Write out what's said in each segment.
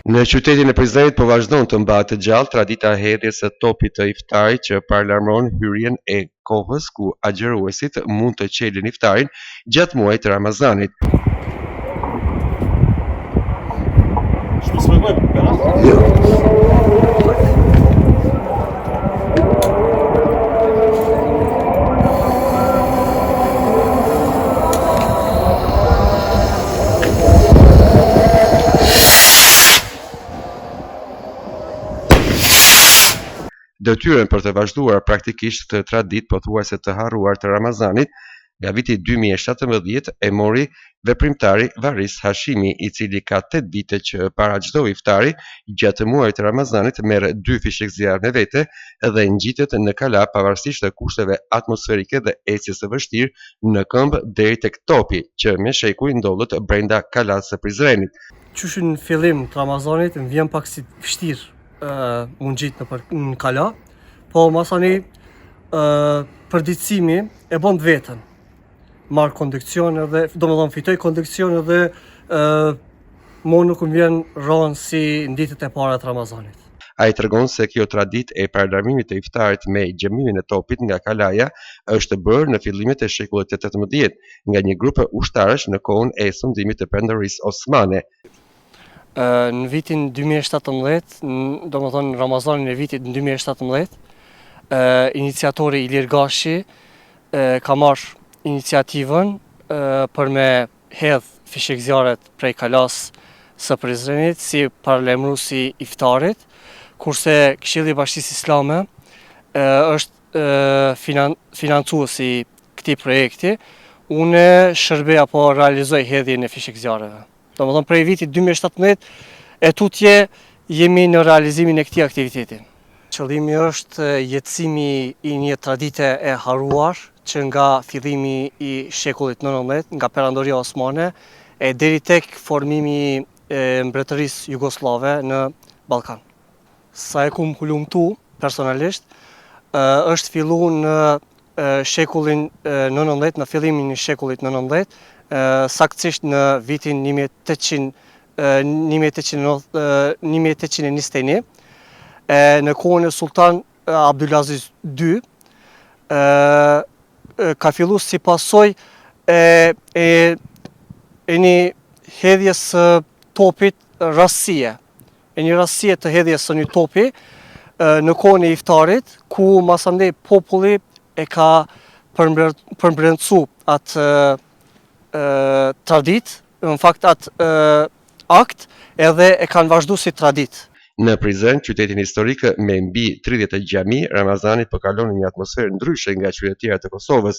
Në qytetin e Prizrenit po vazhdon të mbahet të gjallë tradita e hedhjes së topit të iftarit që paralajmëron hyrjen e kohës ku agjëruesit mund të qelin iftarin gjatë muajit të Ramazanit. Detyrën për të vazhduar praktikisht këtë traditë pothuajse të harruar të Ramazanit nga viti 2017 e mori veprimtari Varis Hashimi, i cili ka 8 vite që para çdo iftari gjatë muajit të Ramazanit merr 2 fishek zjarr me vete dhe ngjitet në kala pavarësisht të kushteve atmosferike dhe ecjes së vështirë në këmbë deri tek topi, që me shekuj ndodhet brenda kalas së Prizrenit. Qysh në fillim të Ramazanit më vjen pak si vështirë më ngjitë në kala, po masani përditësimi e bën vetën. Marr kondiksion edhe, domethënë fitoj kondiksion edhe mo nuk më vjen rënë si në ditët e para të Ramazanit. Ai tregon se kjo traditë e paralajmërimit të iftarit me gjëmimin e topit nga kalaja është bërë në fillimet e shekullit të 18 nga një grup ushtarësh në kohën e sundimit të Perandorisë Osmane. Në vitin 2017, domethënë në Ramazanin e vitit 2017, iniciatori Ilir Gashi ka marrë iniciativën për me hedh fishek zjarret prej kalas së Prizrenit si paralajmëruesi i iftarit, kurse Këshilli i Bashkisë Islame është financuesi i këtij projekti. Unë shërbej apo realizoj hedhjen e fishek zjarreve. Domethënë prej vitit 2017 e tutje jemi në realizimin e këtij aktiviteti. Qëllimi është jetësimi i një tradite e harruar që nga fillimi i shekullit 19, nga Perandoria Osmane, e deri tek formimi e mbretërisë jugoslave në Ballkan. Sa e kum hulumtu personalisht, është filluar në shekullin 19, në fillimin e shekullit 19, saktësisht në vitin 1821, në kohën e Sultan Abdulaziz II, ka filluar si pasojë e një hedhjes së topit rastësie. E një rastësie të hedhjes së një topi në kohën e iftarit, ku masandej populli e ka përmbrencu atë tradit, në fakt atë akt, edhe e kanë vazhdu si tradit. Në Prizren, qytetin historik me mbi 30 xhami, Ramazani po kalon një atmosferë ndryshe nga qytetet tjera të Kosovës,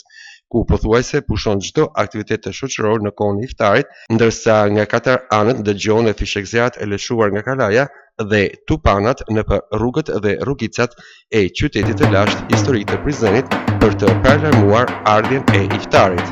ku pothuajse pushon çdo aktivitet të shoqëror në kohën e iftarit, ndërsa nga 4 anët dëgjohen fishek zjarret e lëshuar nga kalaja dhe tupanat në rrugët dhe rrugicat e qytetit të lashtë historik të Prizrenit për të paralajmëruar ardhjen e iftarit.